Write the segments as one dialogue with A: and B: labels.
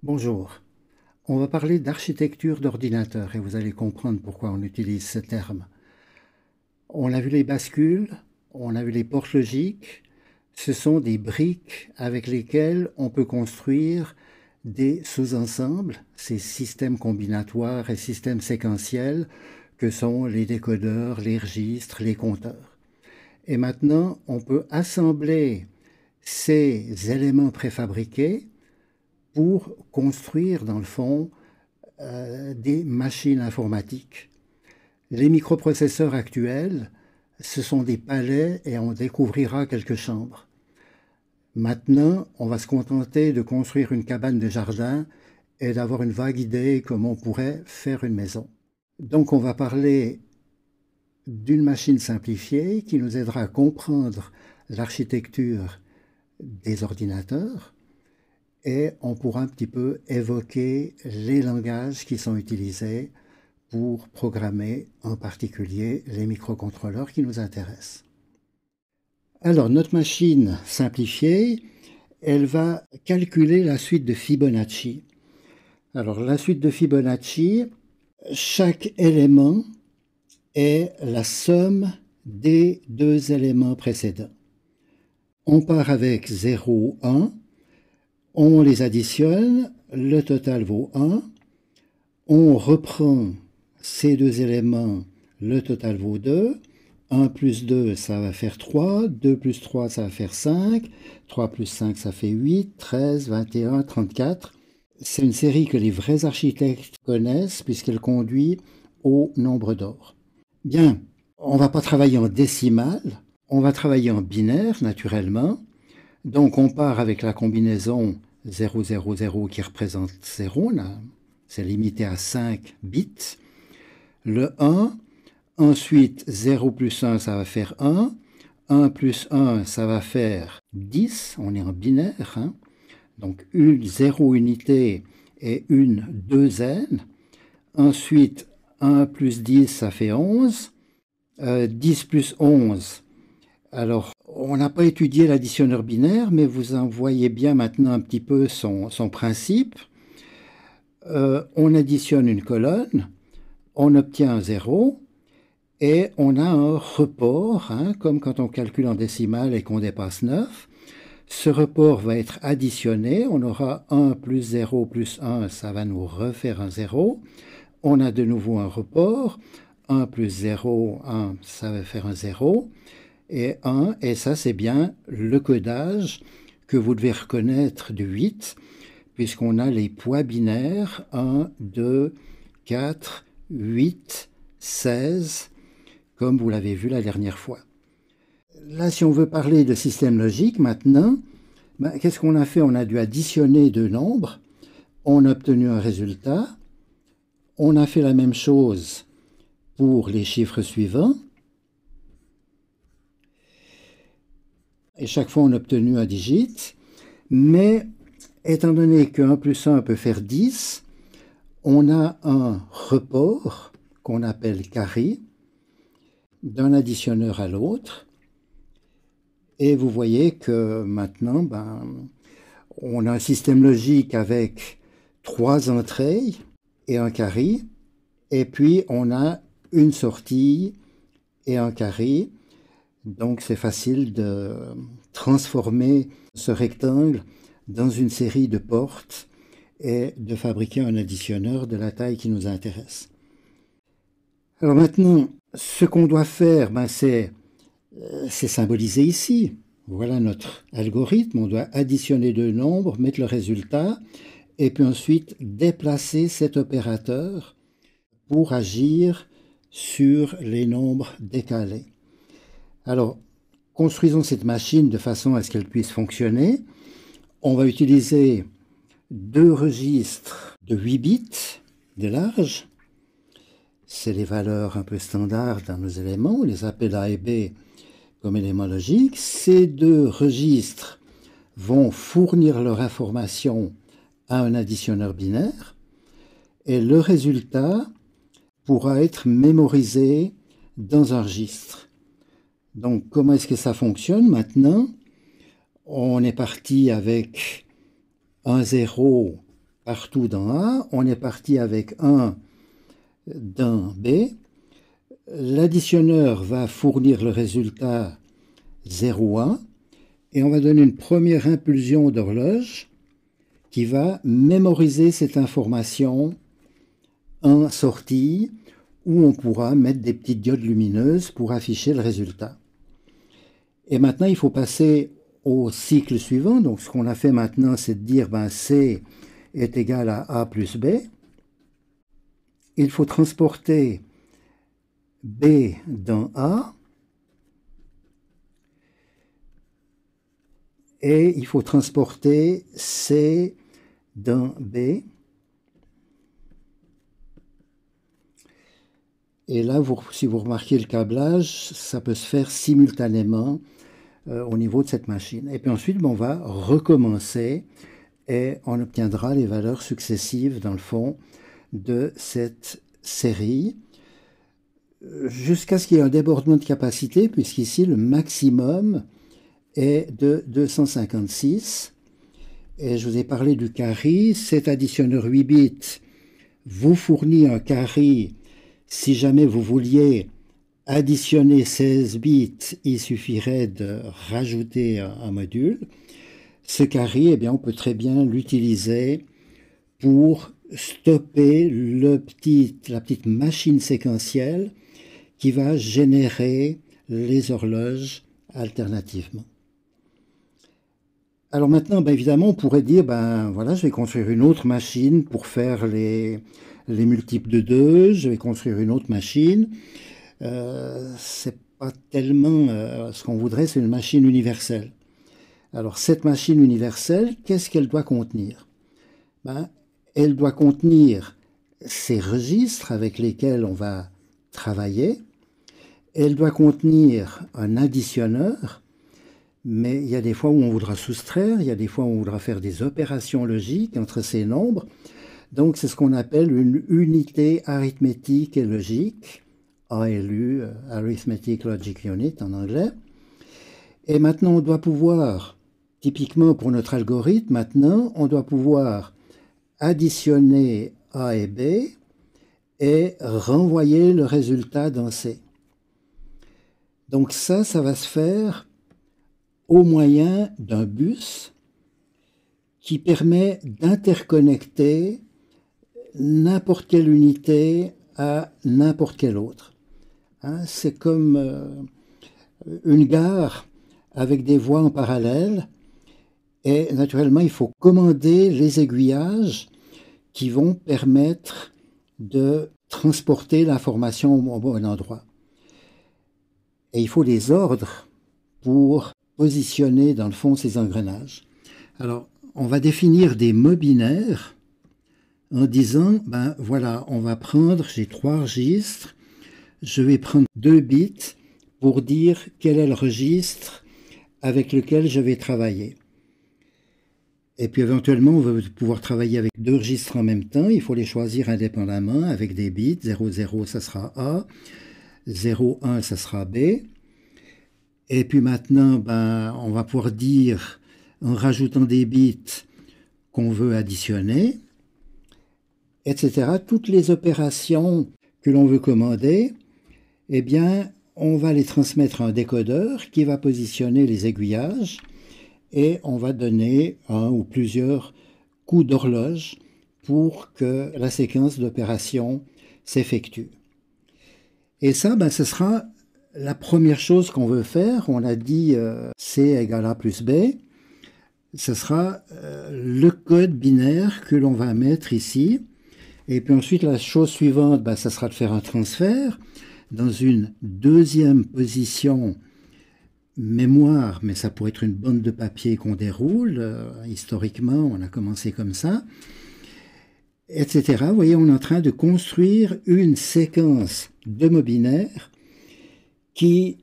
A: Bonjour, on va parler d'architecture d'ordinateur et vous allez comprendre pourquoi on utilise ce terme. On a vu les bascules, on a vu les portes logiques, ce sont des briques avec lesquelles on peut construire des sous-ensembles, ces systèmes combinatoires et systèmes séquentiels que sont les décodeurs, les registres, les compteurs. Et maintenant, on peut assembler ces éléments préfabriqués pour construire, dans le fond, des machines informatiques. Les microprocesseurs actuels, ce sont des palais et on découvrira quelques chambres. Maintenant, on va se contenter de construire une cabane de jardin et d'avoir une vague idée comment on pourrait faire une maison. Donc on va parler d'une machine simplifiée qui nous aidera à comprendre l'architecture des ordinateurs et on pourra un petit peu évoquer les langages qui sont utilisés pour programmer en particulier les microcontrôleurs qui nous intéressent. Alors notre machine simplifiée, elle va calculer la suite de Fibonacci. Alors la suite de Fibonacci, chaque élément est la somme des deux éléments précédents. On part avec 0, 1, on les additionne, le total vaut 1, on reprend ces deux éléments, le total vaut 2, 1 plus 2 ça va faire 3, 2 plus 3 ça va faire 5, 3 plus 5 ça fait 8, 13, 21, 34. C'est une série que les vrais architectes connaissent puisqu'elle conduit au nombre d'or. Bien, on ne va pas travailler en décimal, on va travailler en binaire naturellement. Donc on part avec la combinaison 0, 0, 0 qui représente 0, c'est limité à 5 bits. Le 1, ensuite 0 plus 1 ça va faire 1, 1 plus 1 ça va faire 10, on est en binaire, hein. Donc une 0 unité et une 2n. Ensuite 1 plus 10 ça fait 11, 10 plus 11. Alors, on n'a pas étudié l'additionneur binaire, mais vous en voyez bien maintenant un petit peu son principe. On additionne une colonne, on obtient un 0, et on a un report, hein, comme quand on calcule en décimale et qu'on dépasse 9. Ce report va être additionné, on aura 1 plus 0 plus 1, ça va nous refaire un 0. On a de nouveau un report, 1 plus 0, 1, ça va faire un 0. Et 1, et ça c'est bien le codage que vous devez reconnaître du 8, puisqu'on a les poids binaires 1, 2, 4, 8, 16, comme vous l'avez vu la dernière fois. Là, si on veut parler de système logique maintenant, qu'est-ce qu'on a fait? On a dû additionner deux nombres, on a obtenu un résultat, on a fait la même chose pour les chiffres suivants, et chaque fois on a obtenu un digit, mais étant donné que 1 plus 1 peut faire 10, on a un report qu'on appelle carré d'un additionneur à l'autre, et vous voyez que maintenant on a un système logique avec 3 entrées et un carré, et puis on a une sortie et un carré. Donc c'est facile de transformer ce rectangle dans une série de portes et de fabriquer un additionneur de la taille qui nous intéresse. Alors maintenant, ce qu'on doit faire, c'est symbolisé ici. Voilà notre algorithme, on doit additionner deux nombres, mettre le résultat, et puis ensuite déplacer cet opérateur pour agir sur les nombres décalés. Alors, construisons cette machine de façon à ce qu'elle puisse fonctionner. On va utiliser deux registres de 8 bits de large. C'est les valeurs un peu standards dans nos éléments. On les appelle A et B comme éléments logiques. Ces deux registres vont fournir leur information à un additionneur binaire. Et le résultat pourra être mémorisé dans un registre. Donc, comment est-ce que ça fonctionne maintenant? On est parti avec un 0 partout dans A, on est parti avec 1 dans B. L'additionneur va fournir le résultat 0, 1, et on va donner une première impulsion d'horloge qui va mémoriser cette information en sortie, où on pourra mettre des petites diodes lumineuses pour afficher le résultat. Et maintenant, il faut passer au cycle suivant. Donc, ce qu'on a fait maintenant, c'est de dire C est égal à A plus B. Il faut transporter B dans A. Et il faut transporter C dans B. Et là, si vous remarquez le câblage, ça peut se faire simultanément au niveau de cette machine. Et puis ensuite, on va recommencer et on obtiendra les valeurs successives, dans le fond, de cette série, jusqu'à ce qu'il y ait un débordement de capacité, puisqu'ici, le maximum est de 256. Et je vous ai parlé du carry. Cet additionneur 8 bits vous fournit un carry. Si jamais vous vouliez additionner 16 bits, il suffirait de rajouter un module. Ce carry, eh bien, on peut très bien l'utiliser pour stopper la petite machine séquentielle qui va générer les horloges alternativement. Alors maintenant, évidemment, on pourrait dire, voilà, je vais construire une autre machine pour faire les multiples de 2, je vais construire une autre machine. C'est pas tellement ce qu'on voudrait, c'est une machine universelle. Alors cette machine universelle, qu'est-ce qu'elle doit contenir? Elle doit contenir ces registres avec lesquels on va travailler. Elle doit contenir un additionneur, mais il y a des fois où on voudra soustraire, il y a des fois où on voudra faire des opérations logiques entre ces nombres. Donc c'est ce qu'on appelle une unité arithmétique et logique, ALU, Arithmetic Logic Unit en anglais. Et maintenant on doit pouvoir, typiquement pour notre algorithme, maintenant on doit pouvoir additionner A et B et renvoyer le résultat dans C. Donc ça va se faire au moyen d'un bus qui permet d'interconnecter n'importe quelle unité à n'importe quelle autre. C'est comme une gare avec des voies en parallèle, et naturellement il faut commander les aiguillages qui vont permettre de transporter l'information au bon endroit. Et il faut des ordres pour positionner dans le fond ces engrenages. Alors, on va définir des mots binaires en disant, voilà, on va prendre, j'ai 3 registres, je vais prendre 2 bits pour dire quel est le registre avec lequel je vais travailler. Et puis éventuellement, on va pouvoir travailler avec 2 registres en même temps, il faut les choisir indépendamment avec des bits, 0, 0, ça sera A, 0, 1, ça sera B. Et puis maintenant, on va pouvoir dire, en rajoutant des bits qu'on veut additionner, etc. Toutes les opérations que l'on veut commander, eh bien, on va les transmettre à un décodeur qui va positionner les aiguillages et on va donner un ou plusieurs coups d'horloge pour que la séquence d'opérations s'effectue. Et ça, ce sera la première chose qu'on veut faire. On a dit C égale A plus B. Ce sera le code binaire que l'on va mettre ici. Et puis ensuite, la chose suivante, ça sera de faire un transfert dans une deuxième position mémoire, mais ça pourrait être une bande de papier qu'on déroule. Historiquement, on a commencé comme ça, etc. Vous voyez, on est en train de construire une séquence de mots binaires qui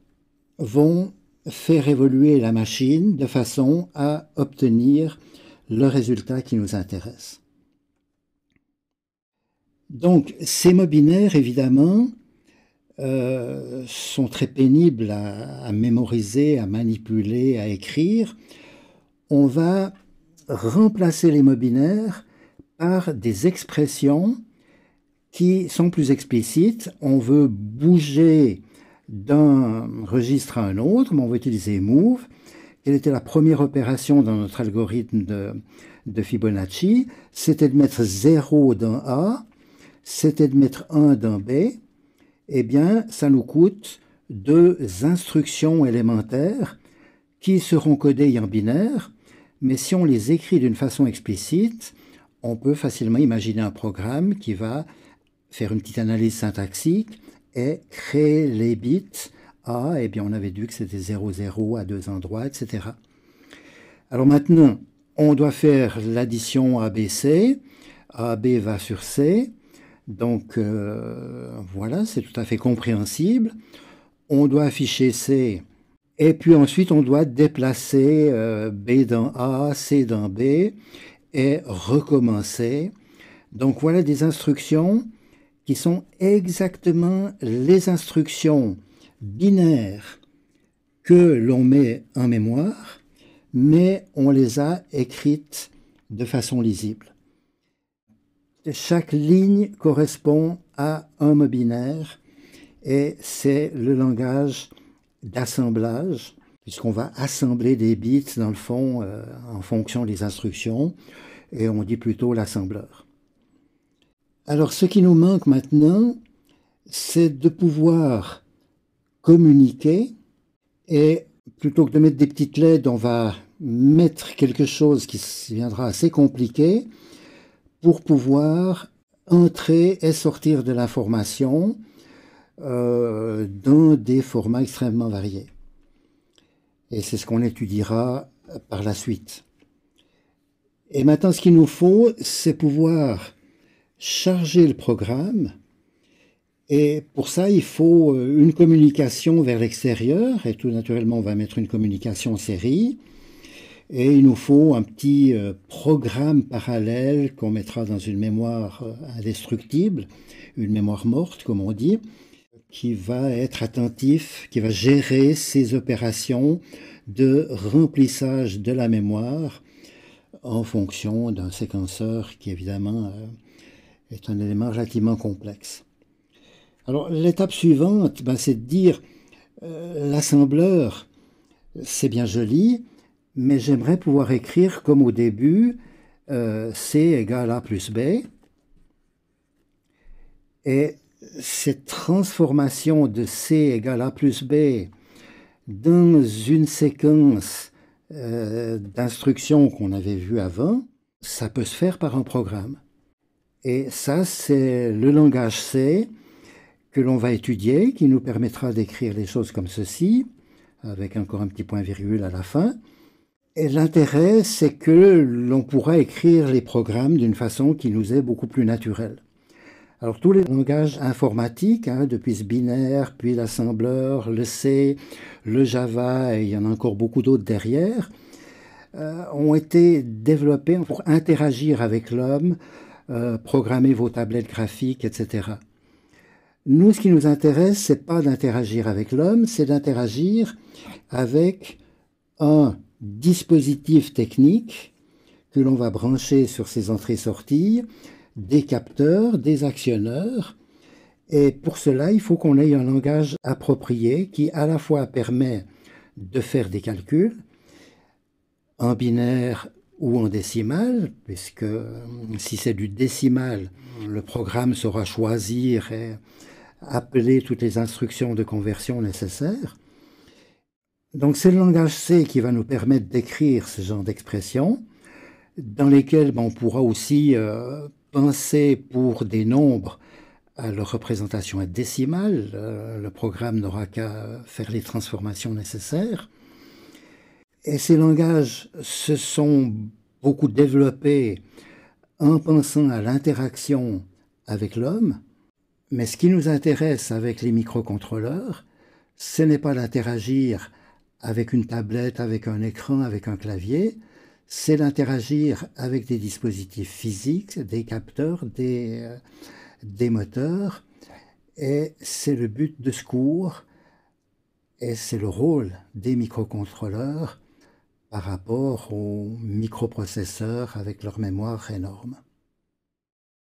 A: vont faire évoluer la machine de façon à obtenir le résultat qui nous intéresse. Donc, ces mots binaires, évidemment, sont très pénibles à mémoriser, à manipuler, à écrire. On va remplacer les mots binaires par des expressions qui sont plus explicites. On veut bouger d'un registre à un autre, mais on va utiliser move. Quelle était la première opération dans notre algorithme de Fibonacci? C'était de mettre 0 d'un A, c'était de mettre 1 d'un B. Eh bien, ça nous coûte 2 instructions élémentaires qui seront codées en binaire, mais si on les écrit d'une façon explicite, on peut facilement imaginer un programme qui va faire une petite analyse syntaxique et créer les bits A, eh bien on avait vu que c'était 0, 0 à 2 endroits, etc. Alors maintenant, on doit faire l'addition ABC. AB va sur C. Donc voilà, c'est tout à fait compréhensible. On doit afficher C. Et puis ensuite, on doit déplacer B dans A, C dans B et recommencer. Donc voilà des instructions qui sont exactement les instructions binaires que l'on met en mémoire, mais on les a écrites de façon lisible. Chaque ligne correspond à un mot binaire et c'est le langage d'assemblage, puisqu'on va assembler des bits dans le fond en fonction des instructions, et on dit plutôt l'assembleur. Alors ce qui nous manque maintenant, c'est de pouvoir communiquer, et plutôt que de mettre des petites LED, on va mettre quelque chose qui viendra assez compliqué pour pouvoir entrer et sortir de l'information dans des formats extrêmement variés. Et c'est ce qu'on étudiera par la suite. Et maintenant, ce qu'il nous faut, c'est pouvoir charger le programme. Et pour ça, il faut une communication vers l'extérieur. Et tout naturellement, on va mettre une communication série. Et il nous faut un petit programme parallèle qu'on mettra dans une mémoire indestructible, une mémoire morte, comme on dit, qui va être attentif, qui va gérer ces opérations de remplissage de la mémoire en fonction d'un séquenceur qui, évidemment, est un élément relativement complexe. Alors, l'étape suivante, c'est de dire l'assembleur, c'est bien joli, mais j'aimerais pouvoir écrire comme au début, C égale A plus B. Et cette transformation de C égale A plus B dans une séquence d'instructions qu'on avait vues avant, ça peut se faire par un programme. Et ça, c'est le langage C que l'on va étudier, qui nous permettra d'écrire les choses comme ceci, avec encore un petit point-virgule à la fin. Et l'intérêt, c'est que l'on pourra écrire les programmes d'une façon qui nous est beaucoup plus naturelle. Alors tous les langages informatiques, depuis ce binaire, puis l'assembleur, le C, le Java, et il y en a encore beaucoup d'autres derrière, ont été développés pour interagir avec l'homme, programmer vos tablettes graphiques, etc. Nous, ce qui nous intéresse, c'est pas d'interagir avec l'homme, c'est d'interagir avec un dispositif technique que l'on va brancher sur ces entrées-sorties, des capteurs, des actionneurs. Et pour cela, il faut qu'on ait un langage approprié qui à la fois permet de faire des calculs en binaire ou en décimal, puisque si c'est du décimal, le programme saura choisir et appeler toutes les instructions de conversion nécessaires. Donc c'est le langage C qui va nous permettre d'écrire ce genre d'expressions, dans lesquelles on pourra aussi penser pour des nombres à leur représentation décimale. Le programme n'aura qu'à faire les transformations nécessaires. Et ces langages se sont beaucoup développés en pensant à l'interaction avec l'homme. Mais ce qui nous intéresse avec les microcontrôleurs, ce n'est pas d'interagir avec une tablette, avec un écran, avec un clavier, c'est d'interagir avec des dispositifs physiques, des capteurs, des moteurs, et c'est le but de ce cours, et c'est le rôle des microcontrôleurs par rapport aux microprocesseurs avec leur mémoire énorme.